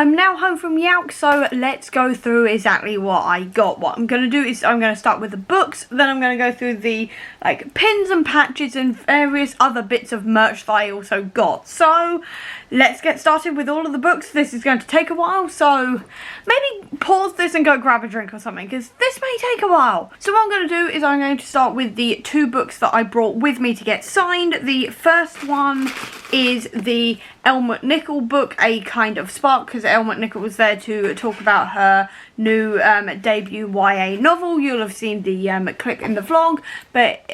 I'm now home from YALC, so let's go through exactly what I got. What I'm going to do is I'm going to start with the books, then I'm going to go through the pins and patches and various other bits of merch that I also got. So let's get started with all of the books. This is going to take a while, so maybe pause this and go grab a drink or something, because this may take a while. So what I'm going to do is I'm going to start with the two books that I brought with me to get signed. The first one is the Elle McNichol book, A Kind of Spark, because Elle McNichol was there to talk about her new debut YA novel. You'll have seen the clip in the vlog, but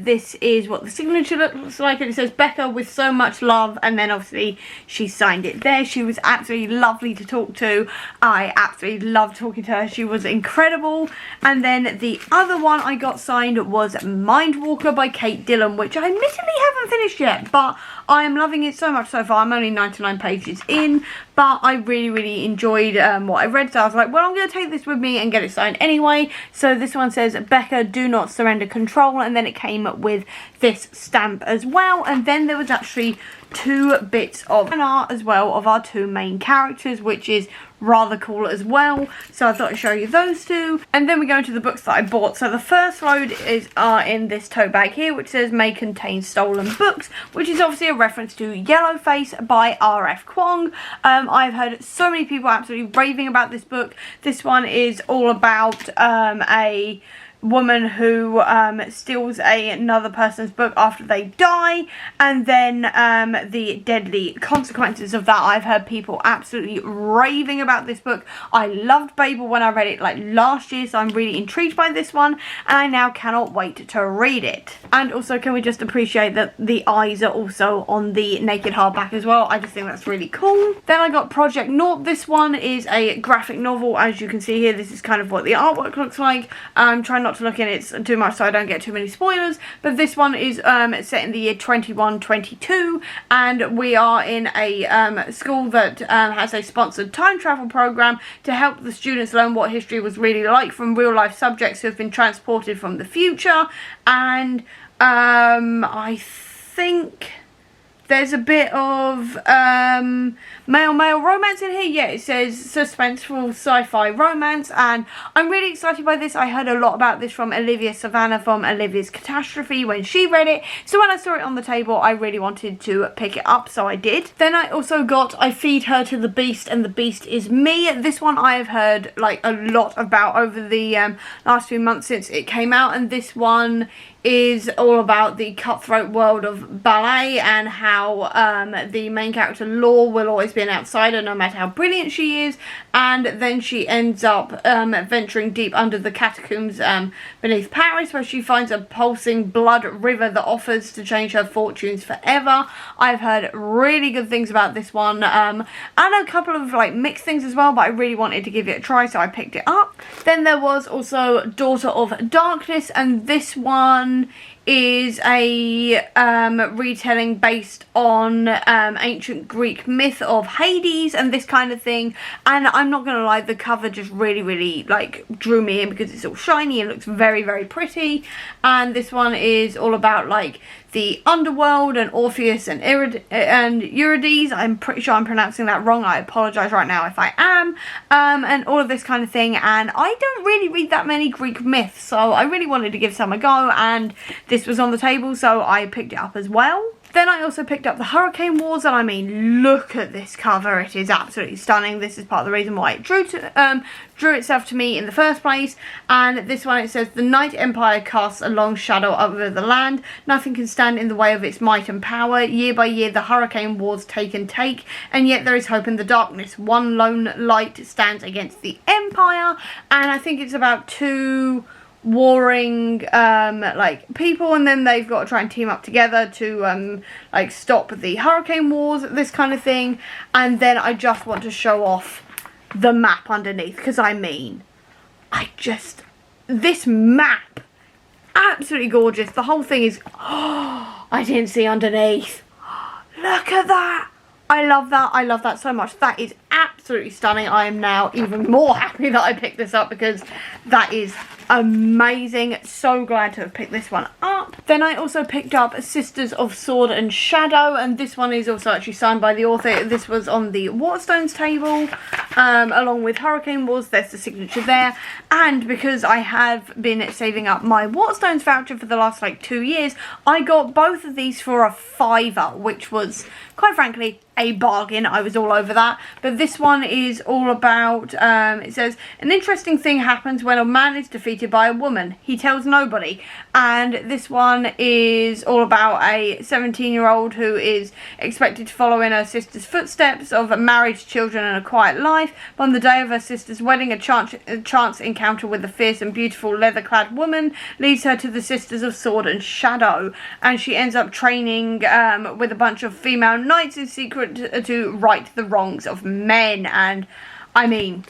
this is what the signature looks like, and it says Becca with so much love, and then obviously she signed it there. She was absolutely lovely to talk to. I absolutely loved talking to her. She was incredible. And then the other one I got signed was Mindwalker by Kate Dillon, which I admittedly haven't finished yet, but I am loving it so much so far. I'm only 99 pages in, but I really enjoyed what I read, so I was like, well, I'm going to take this with me and get it signed anyway. So this one says, Becca, do not surrender control, and then it came with this stamp as well. And then there was actually two bits of fan art as well of our two main characters, which is rather cool as well, so I thought I'd show you those two. And then we go into the books that I bought. So the first load are in this tote bag here, which says may contain stolen books, which is obviously a reference to Yellowface by R.F. Kuang. I've heard so many people absolutely raving about this book. This one is all about a woman who steals another person's book after they die, and then the deadly consequences of that. I've heard people absolutely raving about this book. I loved Babel when I read it last year, so I'm really intrigued by this one, and I now cannot wait to read it. And also, can we just appreciate that the eyes are also on the naked hardback as well? I just think that's really cool. Then I got Project Naught. This one is a graphic novel. As you can see here, this is kind of what the artwork looks like. I'm trying not to look in it too much so I don't get too many spoilers, but this one is set in the year 2122, and we are in a school that has a sponsored time travel program to help the students learn what history was really like from real life subjects who have been transported from the future. And I think there's a bit of male romance in here. Yeah, it says suspenseful sci-fi romance, and I'm really excited by this. I heard a lot about this from Olivia Savannah from Olivia's Catastrophe when she read it, so when I saw it on the table I really wanted to pick it up, so I did. Then I also got I Feed Her to the Beast and the Beast is Me. This one I have heard a lot about over the last few months since it came out, and this one is all about the cutthroat world of ballet and how the main character Law will always be an outsider no matter how brilliant she is, and then she ends up venturing deep under the catacombs beneath Paris, where she finds a pulsing blood river that offers to change her fortunes forever. I've heard really good things about this one, and a couple of mixed things as well, but I really wanted to give it a try, so I picked it up. Then there was also Daughter of Darkness, and this one is a retelling based on ancient Greek myth of Hades and this kind of thing. And I'm not gonna lie, the cover just really drew me in because it's all shiny and looks very pretty. And this one is all about the underworld and Orpheus and Eurydice. I'm pretty sure I'm pronouncing that wrong. I apologize right now if I am. And all of this kind of thing. And I don't really read that many Greek myths, so I really wanted to give some a go, and this was on the table, so I picked it up as well. Then I also picked up the Hurricane Wars, and I mean, look at this cover. It is absolutely stunning. This is part of the reason why it drew itself to me in the first place. And this one, it says, the Night Empire casts a long shadow over the land. Nothing can stand in the way of its might and power. Year by year, the Hurricane Wars take and take, and yet there is hope in the darkness. One lone light stands against the Empire, and I think it's about two warring people, and then they've got to try and team up together to stop the hurricane wars, this kind of thing. And then I just want to show off the map underneath, because I mean, this map, absolutely gorgeous. The whole thing is, I didn't see underneath. Look at that. I love that. I love that so much. That is absolutely stunning. I am now even more happy that I picked this up, because that is amazing. So glad to have picked this one up. Then I also picked up Sisters of Sword and Shadow, and this one is also actually signed by the author. This was on the Waterstones table, along with Hurricane Wars. There's the signature there. And because I have been saving up my Waterstones voucher for the last like 2 years, I got both of these for a £5, which was, quite frankly, a bargain. I was all over that. But this one is all about, it says, an interesting thing happens when a man is defeated by a woman. He tells nobody. And this one is all about a 17-year-old who is expected to follow in her sister's footsteps of marriage, children and a quiet life. But on the day of her sister's wedding, a chance encounter with a fierce and beautiful leather-clad woman leads her to the Sisters of Sword and Shadow. And she ends up training with a bunch of female knights in secret to right the wrongs of men. And I mean,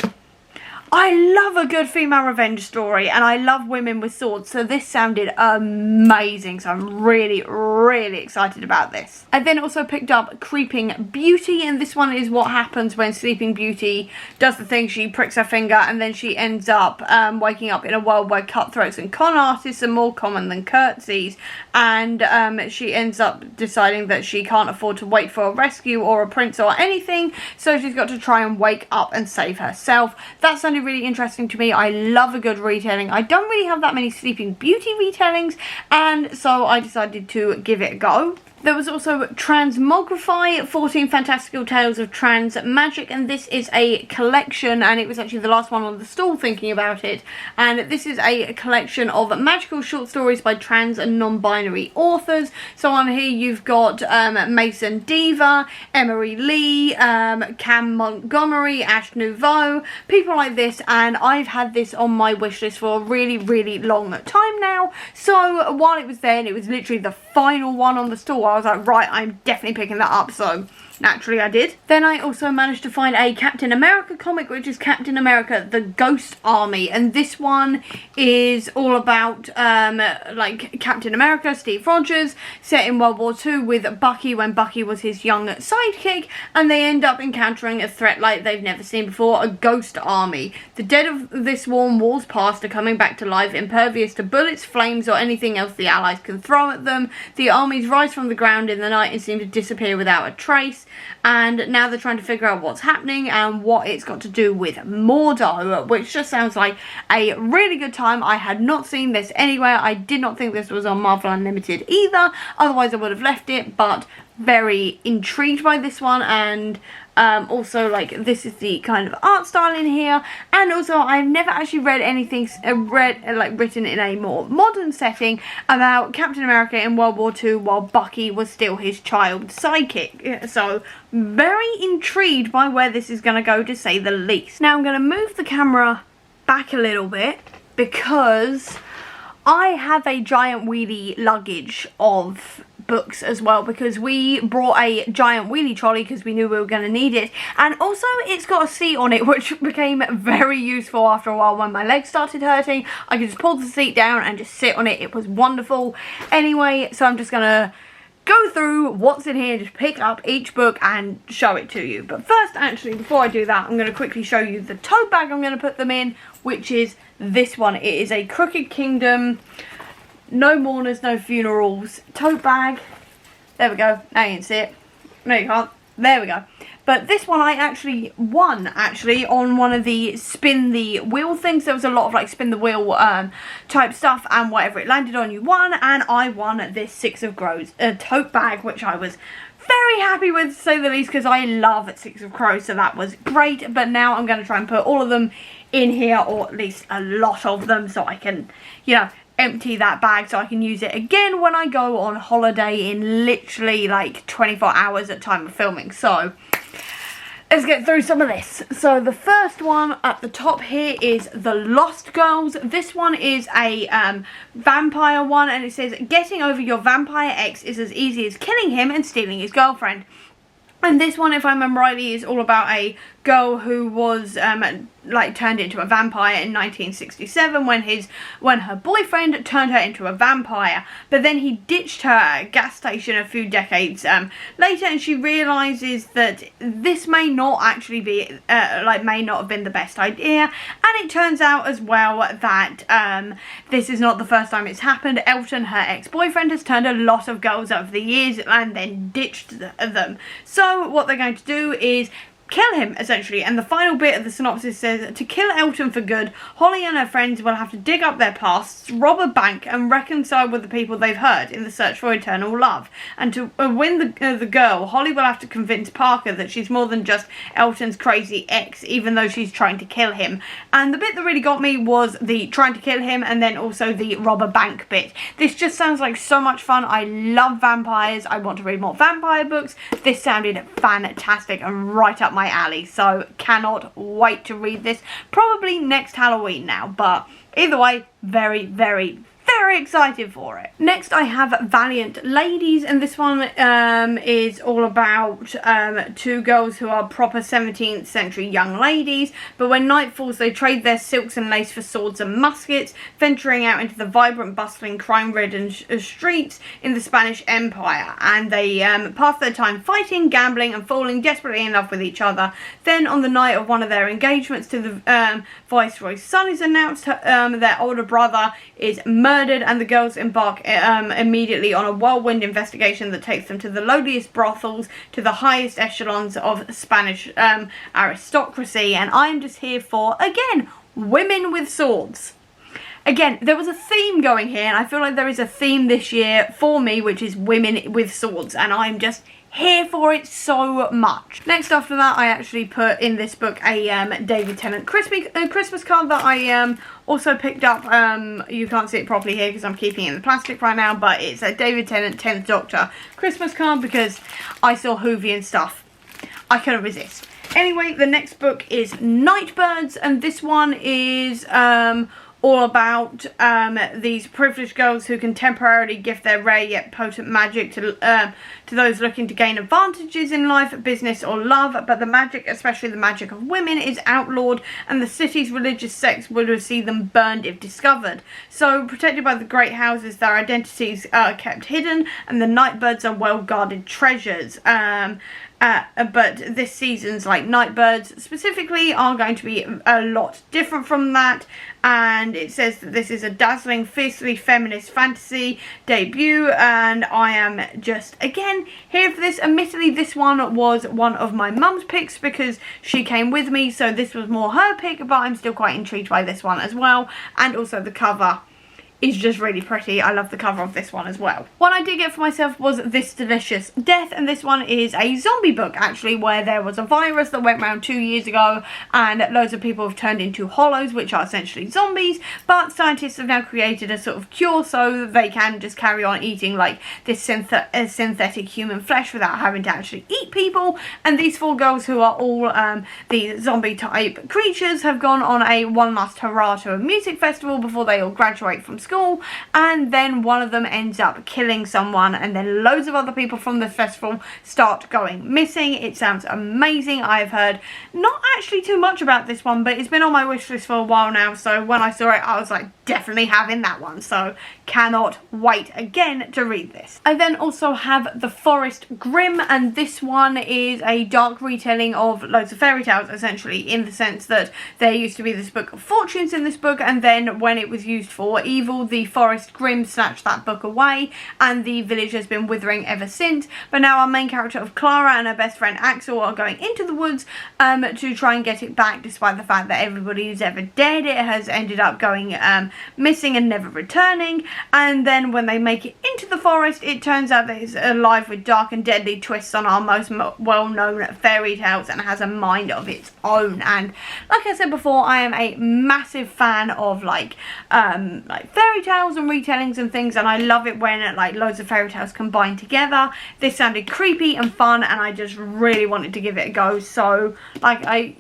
I love a good female revenge story, and I love women with swords, so this sounded amazing, so I'm really, really excited about this. I then also picked up Creeping Beauty, and this one is what happens when Sleeping Beauty does the thing, she pricks her finger, and then she ends up waking up in a world where cutthroats and con artists are more common than curtsies, and she ends up deciding that she can't afford to wait for a rescue or a prince or anything, so she's got to try and wake up and save herself. That sounded really interesting to me. I love a good retelling. I don't really have that many Sleeping Beauty retellings, and so I decided to give it a go. There was also Transmogrify, 14 Fantastical Tales of Trans Magic, and this is a collection, and it was actually the last one on the stall thinking about it, and this is a collection of magical short stories by trans and non-binary authors. So on here you've got Mason Diva, Emery Lee, Cam Montgomery, Ash Nouveau, people like this, and I've had this on my wish list for a really, really long time now. So while it was there, and it was literally the final one on the stall, I was like, right, I'm definitely picking that up, so naturally I did. Then I also managed to find a Captain America comic, which is Captain America The Ghost Army, and this one is all about like Captain America, Steve Rogers, set in World War II with Bucky when Bucky was his young sidekick, and they end up encountering a threat like they've never seen before, a ghost army. The dead of this warm war's past are coming back to life, impervious to bullets, flames or anything else the Allies can throw at them. The armies rise from the ground in the night and seem to disappear without a trace, and now they're trying to figure out what's happening and what it's got to do with Mordo, which just sounds like a really good time. I had not seen this anywhere. I did not think this was on Marvel Unlimited either, otherwise I would have left it, but very intrigued by this one. And also, like, this is the kind of art style in here, and also I've never actually read anything written in a more modern setting about Captain America in World War II while Bucky was still his child sidekick. So very intrigued by where this is going to go, to say the least. Now I'm going to move the camera back a little bit because I have a giant wheelie luggage of books as well, because we brought a giant wheelie trolley because we knew we were going to need it, and also it's got a seat on it, which became very useful after a while when my legs started hurting. I could just pull the seat down and just sit on it. It was wonderful. Anyway, so I'm just gonna go through what's in here, just pick up each book and show it to you. But first, actually, before I do that, I'm going to quickly show you the tote bag I'm going to put them in, which is this one. It is a Crooked Kingdom No Mourners, No Funerals tote bag. There we go. Now you can see it. No, you can't. There we go. But this one I actually won, on one of the spin the wheel things. There was a lot of like spin the wheel type stuff, and whatever it landed on you won, and I won this Six of Crows tote bag, which I was very happy with, to say the least, because I love Six of Crows, so that was great. But now I'm going to try and put all of them in here, or at least a lot of them, so I can, you know, empty that bag so I can use it again when I go on holiday in literally like 24 hours at time of filming. So let's get through some of this. So the first one at the top here is The Lost Girls. This one is a vampire one, and it says, getting over your vampire ex is as easy as killing him and stealing his girlfriend. And this one, if I remember rightly, is all about a girl who was like turned into a vampire in 1967 when her boyfriend turned her into a vampire, but then he ditched her at a gas station a few decades later, and she realizes that this may not actually be may not have been the best idea. And it turns out as well that this is not the first time it's happened. Elton, her ex-boyfriend, has turned a lot of girls over the years and then ditched them. So what they're going to do is kill him, essentially. And the final bit of the synopsis says, to kill Elton for good, Holly and her friends will have to dig up their pasts, rob a bank, and reconcile with the people they've hurt in the search for eternal love. And to win the girl, Holly will have to convince Parker that she's more than just Elton's crazy ex, even though she's trying to kill him. And the bit that really got me was the trying to kill him, and then also the rob a bank bit. This just sounds like so much fun. I love vampires. I want to read more vampire books. This sounded fantastic and right up my alley, so cannot wait to read this. Probably next Halloween now, but either way, very, very, very excited for it. Next I have Valiant Ladies, and this one is all about two girls who are proper 17th century young ladies, but when night falls they trade their silks and lace for swords and muskets, venturing out into the vibrant, bustling, crime-ridden streets in the Spanish Empire, and they pass their time fighting, gambling and falling desperately in love with each other. Then on the night of one of their engagements to the Viceroy's son is announced, their older brother is murdered, and the girls embark immediately on a whirlwind investigation that takes them to the lowliest brothels, to the highest echelons of Spanish aristocracy. And I'm just here for, again, women with swords. Again, there was a theme going here, and I feel like there is a theme this year for me, which is women with swords, and I'm just here for it so much. Next after that, I actually put in this book a David Tennant Christmas card that I also picked up. You can't see it properly here because I'm keeping it in the plastic right now, but it's a David Tennant 10th Doctor Christmas card because I saw Whovian stuff. I couldn't resist. Anyway, the next book is Nightbirds, and this one is all about these privileged girls who can temporarily gift their rare yet potent magic to those looking to gain advantages in life, business or love, but the magic, especially the magic of women, is outlawed, and the city's religious sects would see them burned if discovered. So, protected by the great houses, their identities are kept hidden, and the Nightbirds are well-guarded treasures. But this season's Nightbirds specifically are going to be a lot different from that, and it says that this is a dazzling, fiercely feminist fantasy debut, and I am just, again, here for this. Admittedly, this one was one of my mum's picks because she came with me, so this was more her pick, but I'm still quite intrigued by this one as well, and also the cover is just really pretty. I love the cover of this one as well. One I did get for myself was This Delicious Death, and this one is a zombie book actually, where there was a virus that went around 2 years ago and loads of people have turned into hollows, which are essentially zombies, but scientists have now created a sort of cure so that they can just carry on eating like this synthetic human flesh without having to actually eat people. And these four girls, who are all the zombie type creatures, have gone on a one last hurrah to a music festival before they all graduate from school, and then one of them ends up killing someone, and then loads of other people from the festival start going missing. It sounds amazing. I've heard not actually too much about this one, but it's been on my wish list for a while now, so when I saw it I was like, definitely having that one, so cannot wait again to read this. I then also have The Forest Grimm, and this one is a dark retelling of loads of fairy tales, essentially, in the sense that there used to be this book of fortunes in this book, and then when it was used for evil, the Forest Grimm snatched that book away, and the village has been withering ever since. But now our main character of Clara and her best friend Axel are going into the woods to try and get it back, despite the fact that everybody who's ever dead it has ended up going missing and never returning. And then when they make it into the forest, it turns out that it's alive with dark and deadly twists on our most well-known fairy tales and has a mind of its own. And like I said before, I am a massive fan of like fairy tales and retellings and things, and I love it when like loads of fairy tales combine together. This sounded creepy and fun, and I just really wanted to give it a go, so like I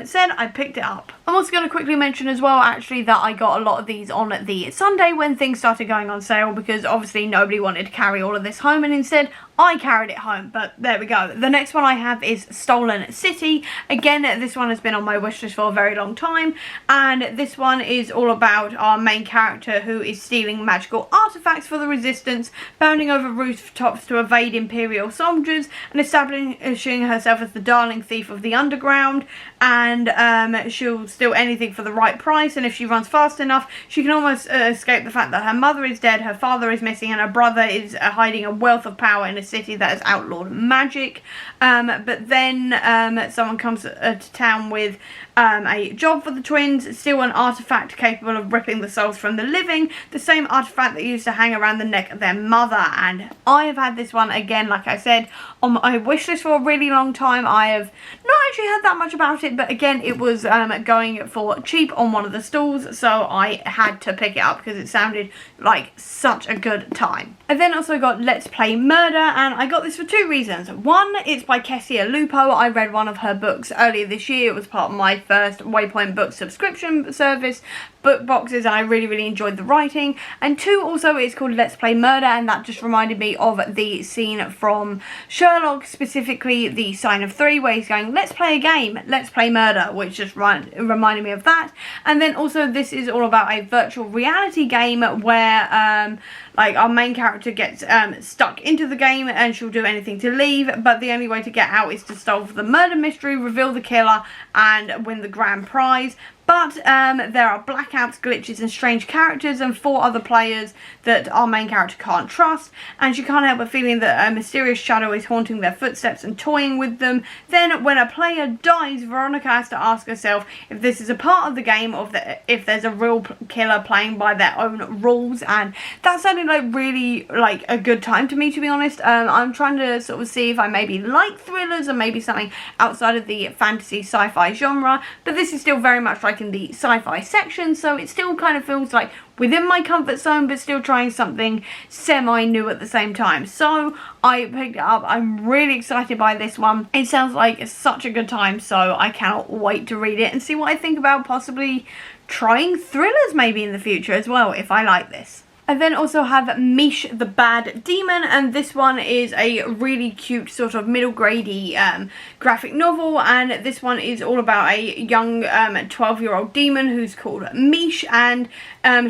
said, I picked it up. I'm also going to quickly mention as well, actually, that I got a lot of these on the Sunday when things started going on sale, because obviously nobody wanted to carry all of this home, and instead I carried it home. But there we go. The next one I have is Stolen City. Again, this one has been on my wishlist for a very long time, and this one is all about our main character who is stealing magical artifacts for the Resistance, bounding over rooftops to evade Imperial soldiers, and establishing herself as the darling thief of the underground. And she'll steal anything for the right price, and if she runs fast enough, she can almost escape the fact that her mother is dead, her father is missing, and her brother is hiding a wealth of power in a city that has outlawed magic. But then someone comes to town with a job for the twins, steal an artifact capable of ripping the souls from the living, the same artifact that used to hang around the neck of their mother. And I have had this one, again, like I said, on my wishlist for a really long time. I have not actually heard that much about it, but again, it was going for cheap on one of the stalls, so I had to pick it up because it sounded like such a good time. I then also got Let's Play Murder, and I got this for two reasons. One, it's by Kessia Lupo. I read one of her books earlier this year. It was part of my first Waypoint Book subscription service book boxes, and I really enjoyed the writing. And two, also, it's called Let's Play Murder, and that just reminded me of the scene from Sherlock, specifically the Sign of Three, where he's going, let's play a game, let's play murder, which just reminded me of that. And then also, this is all about a virtual reality game where like our main character gets stuck into the game, and she'll do anything to leave, but the only way to get out is to solve the murder mystery, reveal the killer, and win the grand prize. But there are blackouts, glitches, and strange characters, and 4 other players that our main character can't trust, and she can't help but feeling that a mysterious shadow is haunting their footsteps and toying with them. Then, when a player dies, Veronica has to ask herself if this is a part of the game, or if there's a real killer playing by their own rules, and that sounded like really like a good time to me, to be honest. I'm trying to sort of see if I maybe like thrillers, or maybe something outside of the fantasy sci-fi genre, but this is still very much like in the sci-fi section, so it still kind of feels like within my comfort zone, but still trying something semi-new at the same time. So I picked it up. I'm really excited by this one. It sounds like such a good time, so I cannot wait to read it and see what I think about possibly trying thrillers maybe in the future as well, if I like this. I then also have Mish the Bad Demon, and this one is a really cute sort of middle grade-y graphic novel, and this one is all about a young 12-year-old demon who's called Mish, and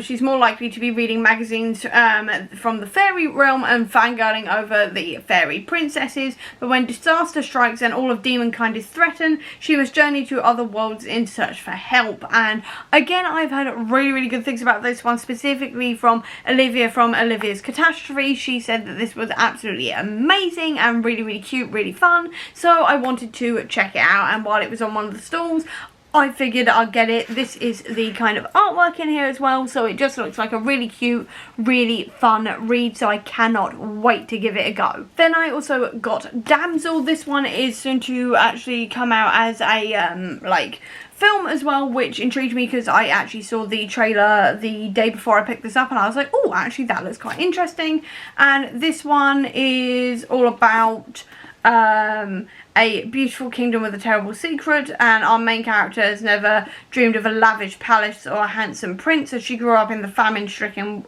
she's more likely to be reading magazines from the fairy realm and fangirling over the fairy princesses, but when disaster strikes and all of demonkind is threatened, she must journey to other worlds in search for help. And again, I've heard really good things about this one, specifically from Olivia from Olivia's Catastrophe. She said that this was absolutely amazing and really cute, really fun, so I wanted to check it out, and while it was on one of the stalls, I figured I'd get it. This is the kind of artwork in here as well, so it just looks like a really cute, really fun read, so I cannot wait to give it a go. Then I also got Damsel. This one is soon to actually come out as a like film as well, which intrigued me because I actually saw the trailer the day before I picked this up, and I was like, oh, actually that looks quite interesting. And this one is all about a beautiful kingdom with a terrible secret, and our main character has never dreamed of a lavish palace or a handsome prince, as she grew up in the famine-stricken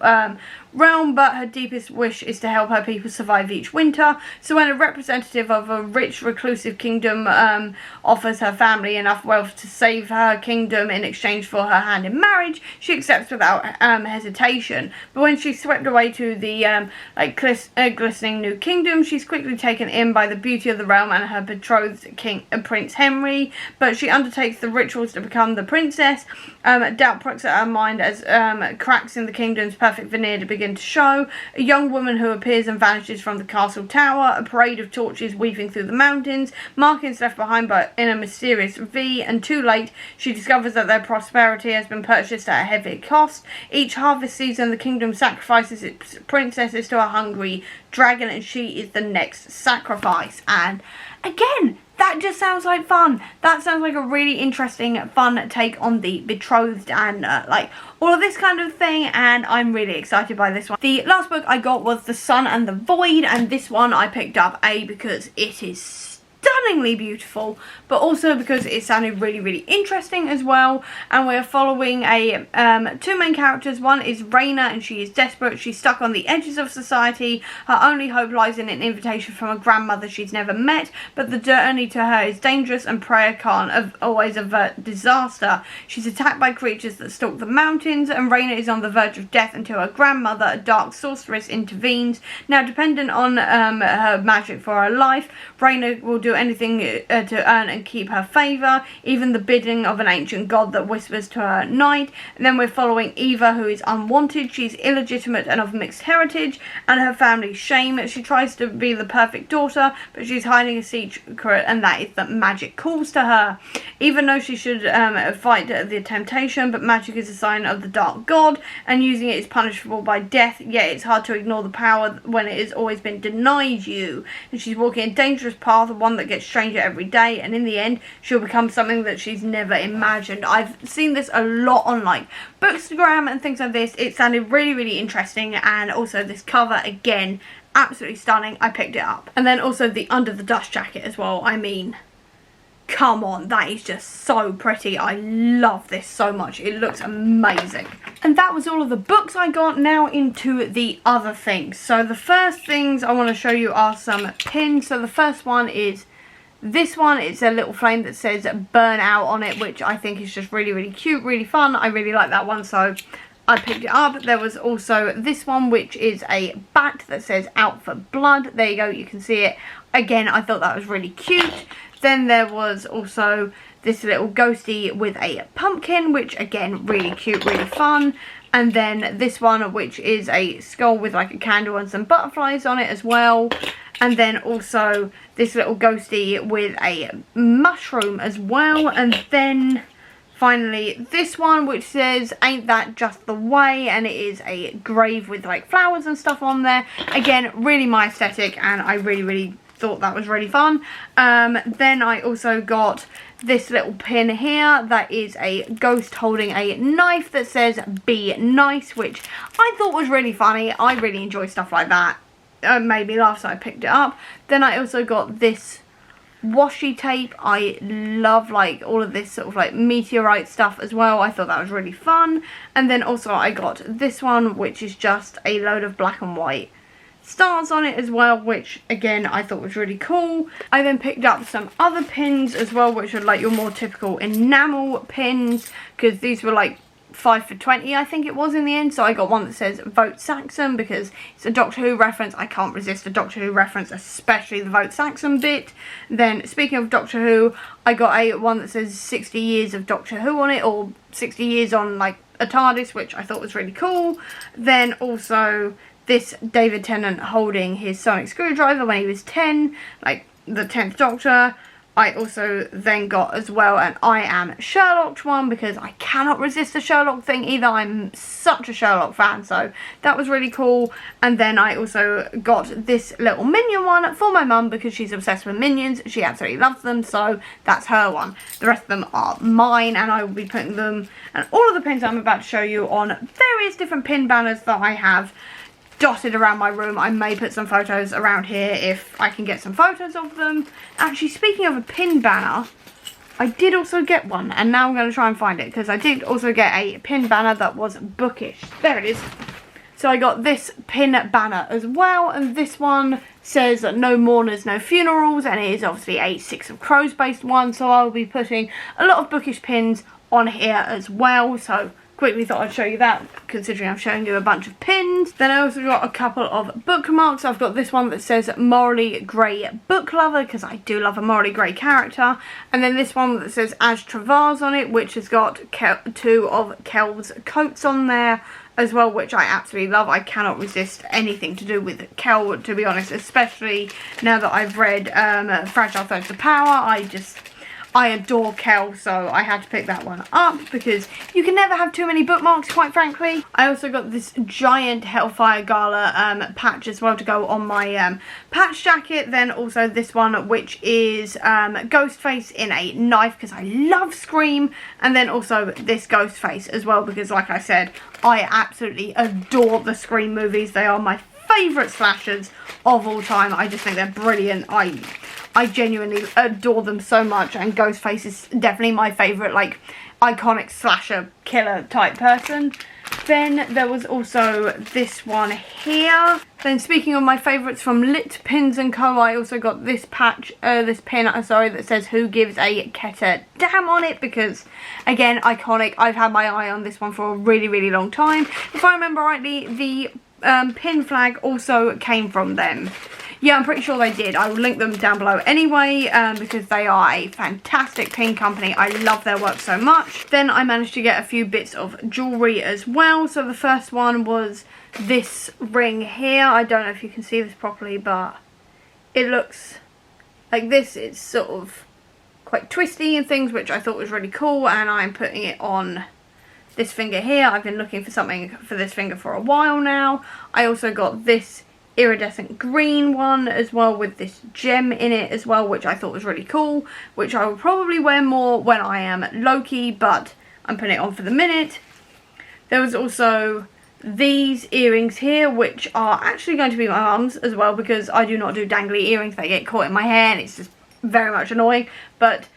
realm, but her deepest wish is to help her people survive each winter. So when a representative of a rich reclusive kingdom offers her family enough wealth to save her kingdom in exchange for her hand in marriage, she accepts without hesitation. But when she's swept away to the glistening new kingdom, she's quickly taken in by the beauty of the realm and her betrothed king Prince Henry, but she undertakes the rituals to become the princess. Doubt pricks at her mind as cracks in the kingdom's perfect veneer to begin to show. A young woman who appears and vanishes from the castle tower, a parade of torches weaving through the mountains, markings left behind in a mysterious V, and too late she discovers that their prosperity has been purchased at a heavy cost. Each harvest season the kingdom sacrifices its princesses to a hungry dragon, and she is the next sacrifice. And again, that just sounds like fun. That sounds like a really interesting, fun take on the betrothed and like all of this kind of thing, and I'm really excited by this one. The last book I got was The Sun and the Void, and this one I picked up because it is stunningly beautiful, but also because it sounded really, really interesting as well. And we're following two main characters. One is Raina, and she is desperate. She's stuck on the edges of society. Her only hope lies in an invitation from a grandmother she's never met, but the journey to her is dangerous and prayer can't always avert disaster. She's attacked by creatures that stalk the mountains, and Raina is on the verge of death until her grandmother, a dark sorceress, intervenes. Now, dependent on her magic for her life, Raina will do anything to earn and keep her favour, even the bidding of an ancient god that whispers to her at night. And then we're following Eva, who is unwanted. She's illegitimate and of mixed heritage, and her family's shame. She tries to be the perfect daughter, but she's hiding a secret, and that is that magic calls to her. Even though she should fight the temptation, but magic is a sign of the dark god, and using it is punishable by death, yet it's hard to ignore the power when it has always been denied you. And she's walking a dangerous path, one that gets stranger every day, and in the end she'll become something that she's never imagined. I've seen this a lot on like Bookstagram and things like this. It sounded really, really interesting, and also this cover, again, absolutely stunning. I picked it up. And then also the Under the Dust jacket as well. I mean, come on, that is just so pretty. I love this so much. It looks amazing. And that was all of the books I got. Now into the other things. So the first things I want to show you are some pins. So the first one is this one. It's a little flame that says burn out on it, which I think is just really, really cute, really fun. I really like that one, so I picked it up. There was also this one, which is a bat that says out for blood. There you go, you can see it. Again, I thought that was really cute. Then there was also this little ghosty with a pumpkin, which again, really cute, really fun. And then this one, which is a skull with like a candle and some butterflies on it as well. And then also this little ghosty with a mushroom as well. And then finally this one, which says ain't that just the way, and it is a grave with like flowers and stuff on there. Again, really my aesthetic, and I really thought that was really fun. Then I also got this little pin here that is a ghost holding a knife that says be nice, which I thought was really funny. I really enjoy stuff like that. It made me laugh, so I picked it up. Then I also got this washi tape. I love like all of this sort of like meteorite stuff as well. I thought that was really fun. And then also I got this one, which is just a load of black and white stars on it as well, which again I thought was really cool. I then picked up some other pins as well, which are like your more typical enamel pins, because these were like 5 for 20, I think it was in the end. So I got one that says vote Saxon because it's a Doctor Who reference. I can't resist a Doctor Who reference, especially the vote Saxon bit. Then speaking of Doctor Who, I got a one that says 60 years of Doctor Who on it, or 60 years on like a TARDIS, which I thought was really cool. Then also this David Tennant holding his sonic screwdriver when he was 10, like the 10th Doctor. I also then got as well an I Am Sherlock one, because I cannot resist a Sherlock thing either. I'm such a Sherlock fan, so that was really cool. And then I also got this little Minion one for my mum, because she's obsessed with Minions. She absolutely loves them, so that's her one. The rest of them are mine, and I will be putting them and all of the pins I'm about to show you on various different pin banners that I have dotted around my room. I may put some photos around here if I can get some photos of them. Actually, speaking of a pin banner, I did also get one, and now I'm going to try and find it, because I did also get a pin banner that was bookish. There it is. So I got this pin banner as well, and this one says no mourners, no funerals, and it is obviously a Six of Crows based one, so I'll be putting a lot of bookish pins on here as well. So quickly thought I'd show you that, considering I'm showing you a bunch of pins. Then I also got a couple of bookmarks. I've got this one that says Morally Grey Book Lover, because I do love a morally grey character. And then this one that says As Travars on it, which has got two of Kel's coats on there as well, which I absolutely love. I cannot resist anything to do with Kel, to be honest, especially now that I've read Fragile Threads of Power. I adore Kel, so I had to pick that one up, because you can never have too many bookmarks, quite frankly. I also got this giant Hellfire Gala patch as well to go on my patch jacket. Then also this one, which is Ghostface in a knife, because I love Scream. And then also this Ghostface as well, because like I said, I absolutely adore the Scream movies. They are my favourite slashers of all time. I just think they're brilliant. I genuinely adore them so much, and Ghostface is definitely my favourite, like, iconic slasher killer type person. Then there was also this one here. Then speaking of my favourites from Lit Pins & Co, I also got this patch, this pin, sorry, that says "Who gives a Keter damn" on it, because again, iconic. I've had my eye on this one for a really, really long time. If I remember rightly, the pin flag also came from them. Yeah, I'm pretty sure they did. I will link them down below anyway, because they are a fantastic pin company. I love their work so much. Then I managed to get a few bits of jewellery as well. So the first one was this ring here. I don't know if you can see this properly, but it looks like this. It's sort of quite twisty and things, which I thought was really cool, and I'm putting it on this finger here. I've been looking for something for this finger for a while now. I also got this iridescent green one as well with this gem in it as well, which I thought was really cool, which I will probably wear more when I am Loki, but I'm putting it on for the minute. There was also these earrings here, which are actually going to be my mum's as well, because I do not do dangly earrings. They get caught in my hair and it's just very much annoying, but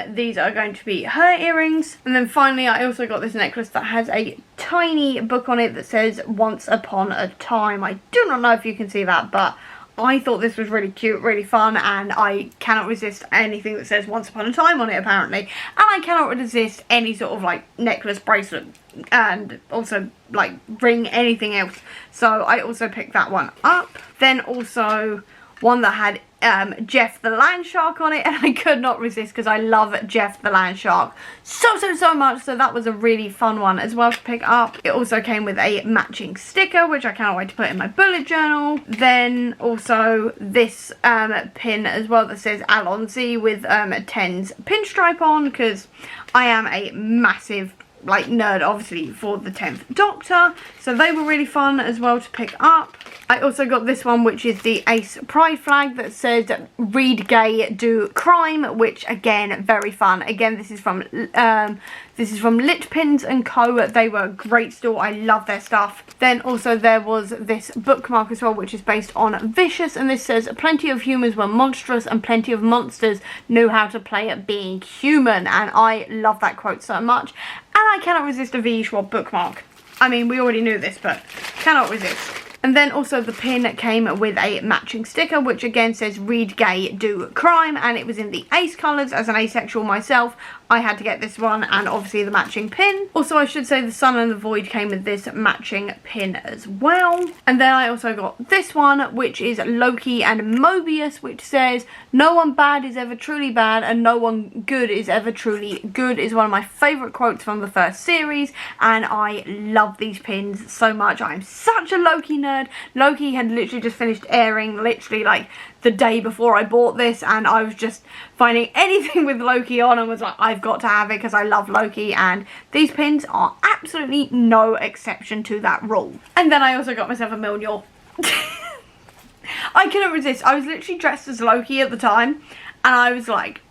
these are going to be her earrings. And then finally I also got this necklace that has a tiny book on it that says "Once Upon a Time." I do not know if you can see that, but I thought this was really cute, really fun, and I cannot resist anything that says "Once Upon a Time" on it apparently. And I cannot resist any sort of like necklace, bracelet, and also like ring, anything else. So I also picked that one up. Then also one that had Jeff the Land Shark on it, and I could not resist because I love Jeff the Land Shark so much. So that was a really fun one as well to pick up. It also came with a matching sticker, which I cannot wait to put in my bullet journal. Then also this pin as well that says Alonzi with 10's pinstripe on, because I am a massive like nerd obviously for the 10th Doctor, so they were really fun as well to pick up. I also got this one, which is the Ace Pride flag that says "Read Gay, Do Crime," which again, very fun. Again, this is from Lit Pins & Co. They were a great store. I love their stuff. Then also there was this bookmark as well, which is based on Vicious, and this says "Plenty of humans were monstrous and plenty of monsters knew how to play at being human," and I love that quote so much. And I cannot resist a V. Schwab bookmark. I mean, we already knew this, but cannot resist. And then also the pin came with a matching sticker, which again says "Read Gay, Do Crime," and it was in the Ace colours. As an asexual myself, I had to get this one, and obviously the matching pin. Also, I should say the Sun and the Void came with this matching pin as well. And then I also got this one, which is Loki and Mobius, which says "No one bad is ever truly bad, and no one good is ever truly good," is one of my favourite quotes from the first series, and I love these pins so much. I'm such a Loki nerd. Loki had literally just finished airing literally like the day before I bought this, and I was just finding anything with Loki on and was like, I've got to have it because I love Loki, and these pins are absolutely no exception to that rule. And then I also got myself a Mjolnir. I couldn't resist. I was literally dressed as Loki at the time, and I was like,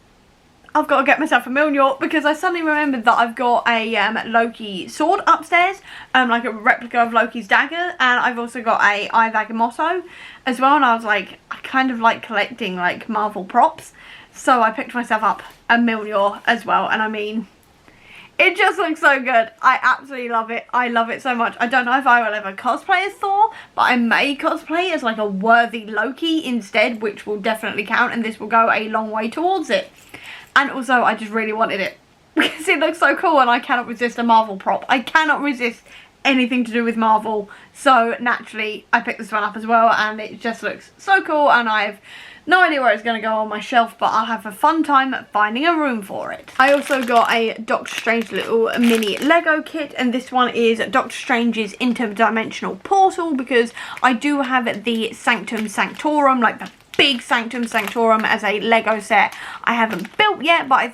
I've got to get myself a Mjolnir, because I suddenly remembered that I've got a Loki sword upstairs, like a replica of Loki's dagger, and I've also got a Eye of Agamotto as well, and I was like, I kind of like collecting like Marvel props, so I picked myself up a Mjolnir as well, and I mean, it just looks so good. I absolutely love it. I love it so much. I don't know if I will ever cosplay as Thor, but I may cosplay as like a worthy Loki instead, which will definitely count, and this will go a long way towards it. And also, I just really wanted it because it looks so cool, and I cannot resist a Marvel prop. I cannot resist anything to do with Marvel. So naturally, I picked this one up as well, and it just looks so cool, and I have no idea where it's going to go on my shelf, but I'll have a fun time finding a room for it. I also got a Doctor Strange little mini Lego kit, and this one is Doctor Strange's interdimensional portal, because I do have the Sanctum Sanctorum, like the big Sanctum Sanctorum, as a Lego set. I haven't built yet, but I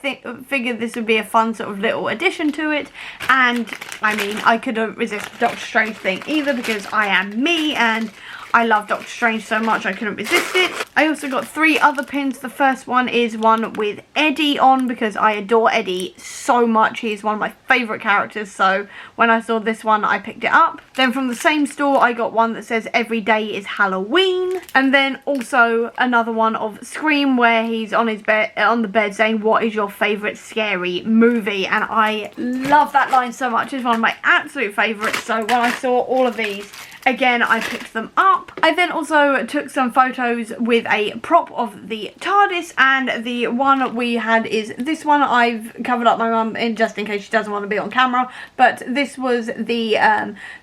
figured this would be a fun sort of little addition to it. And I mean, I couldn't resist the Doctor Strange thing either, because I am me, and I love Doctor Strange so much I couldn't resist it. I also got 3 other pins. The first one is one with Eddie on because I adore Eddie so much. He's one of my favourite characters, so when I saw this one I picked it up. Then from the same store I got one that says every day is Halloween, and then also another one of Scream where he's on his bed, on the bed saying what is your favourite scary movie, and I love that line so much. It's one of my absolute favourites, so when I saw all of these, again, I picked them up. I then also took some photos with a prop of the TARDIS, and the one we had is this one. I've covered up my mum in just in case she doesn't want to be on camera, but this was the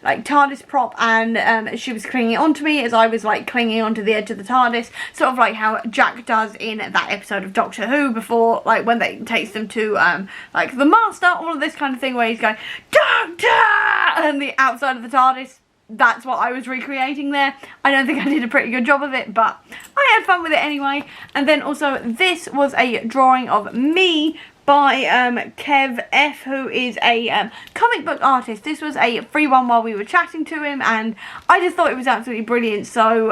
like TARDIS prop, and she was clinging onto me as I was like clinging onto the edge of the TARDIS, sort of like how Jack does in that episode of Doctor Who before, like when they takes them to like the Master, all of this kind of thing where he's going Doctor, and the outside of the TARDIS. That's what I was recreating there. I don't think I did a pretty good job of it, but I had fun with it anyway. And then also this was a drawing of me by Kev F, who is a comic book artist. This was a free one while we were chatting to him, and I just thought it was absolutely brilliant. So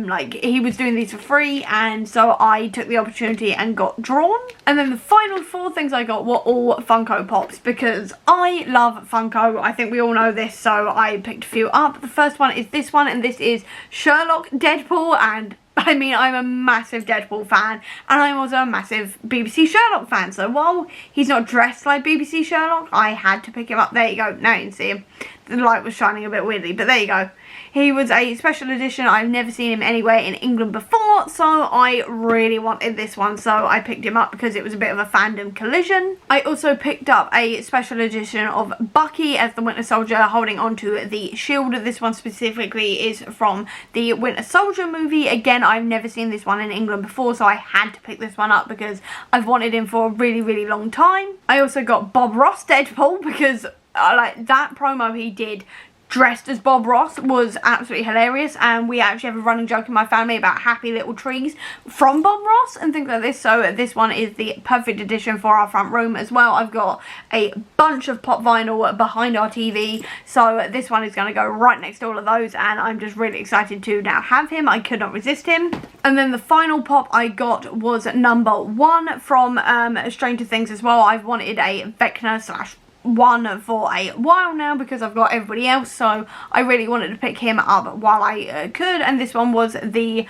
like he was doing these for free, and so I took the opportunity and got drawn. And then the final 4 things I got were all Funko Pops because I love Funko. I think we all know this, so I picked a few up. The first one is this one, and this is Sherlock Deadpool, and I mean, I'm a massive Deadpool fan, and I'm also a massive BBC Sherlock fan, so while he's not dressed like BBC Sherlock, I had to pick him up. There you go, now you can see him. The light was shining a bit weirdly, but there you go. He was a special edition. I've never seen him anywhere in England before, so I really wanted this one, so I picked him up because it was a bit of a fandom collision. I also picked up a special edition of Bucky as the Winter Soldier holding onto the shield. This one specifically is from the Winter Soldier movie. Again, I've never seen this one in England before, so I had to pick this one up because I've wanted him for a really, really long time. I also got Bob Ross Deadpool because like that promo he did dressed as Bob Ross was absolutely hilarious, and we actually have a running joke in my family about happy little trees from Bob Ross and things like this, so this one is the perfect addition for our front room as well. I've got a bunch of pop vinyl behind our TV, so this one is going to go right next to all of those, and I'm just really excited to now have him. I could not resist him. And then the final pop I got was number 1 from Stranger Things as well. I've wanted a Vecna / one for a while now because I've got everybody else, so I really wanted to pick him up while I could, and this one was the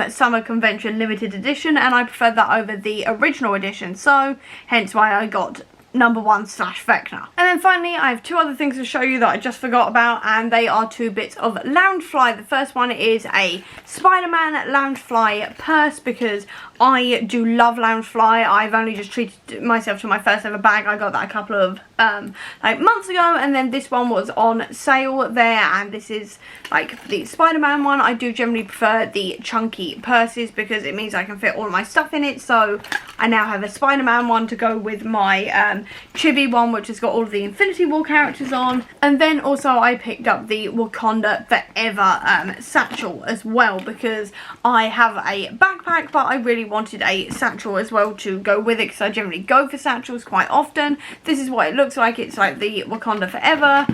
Summer Convention limited edition, and I preferred that over the original edition, so hence why I got number 1 / Vecna. And then finally I have 2 other things to show you that I just forgot about, and they are 2 bits of Loungefly. The first one is a Spider-Man Loungefly purse because I do love Loungefly. I've only just treated myself to my first ever bag. I got that a couple of like months ago, and then this one was on sale there, and this is like the Spider-Man one. I do generally prefer the chunky purses because it means I can fit all of my stuff in it, so I now have a Spider-Man one to go with my chibi one, which has got all of the Infinity War characters on. And then also I picked up the Wakanda Forever satchel as well because I have a backpack, but I really wanted a satchel as well to go with it because I generally go for satchels quite often. This is what it looks like. It's like the Wakanda Forever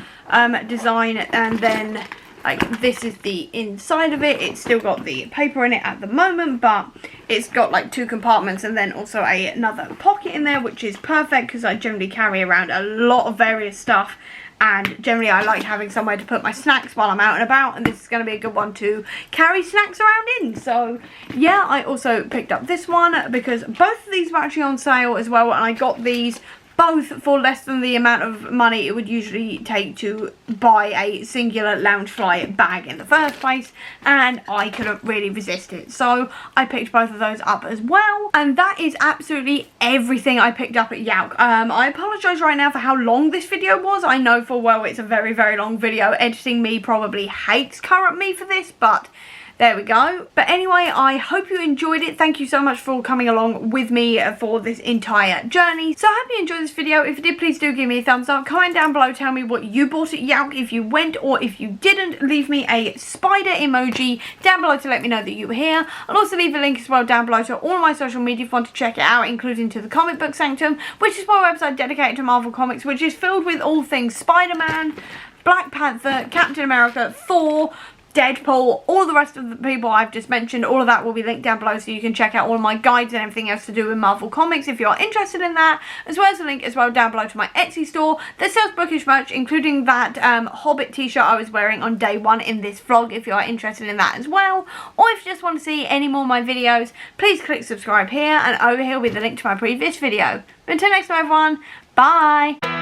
design, and then like this is the inside of it. It's still got the paper in it at the moment, but it's got like 2 compartments and then also another pocket in there, which is perfect because I generally carry around a lot of various stuff, and generally I like having somewhere to put my snacks while I'm out and about, and this is going to be a good one to carry snacks around in. So yeah, I also picked up this one because both of these were actually on sale as well, and I got these both for less than the amount of money it would usually take to buy a singular Loungefly bag in the first place, and I couldn't really resist it, so I picked both of those up as well. And that is absolutely everything I picked up at YALC. I apologise right now for how long this video was. I know full well it's a very, very long video. Editing me probably hates current me for this, but there we go. But anyway, I hope you enjoyed it. Thank you so much for coming along with me for this entire journey. So I hope you enjoyed this video. If you did, please do give me a thumbs up. Comment down below, tell me what you bought at YALC, if you went or if you didn't. Leave me a spider emoji down below to let me know that you were here. I'll also leave a link as well down below to all my social media if you want to check it out, including to the Comic Book Sanctum, which is my website dedicated to Marvel Comics, which is filled with all things Spider-Man, Black Panther, Captain America, Thor, Deadpool, all the rest of the people I've just mentioned, all of that will be linked down below so you can check out all of my guides and everything else to do with Marvel Comics if you're interested in that, as well as a link as well down below to my Etsy store that sells bookish merch, including that Hobbit t-shirt I was wearing on day 1 in this vlog if you're interested in that as well. Or if you just want to see any more of my videos, please click subscribe here, and over here will be the link to my previous video. But until next time everyone, bye!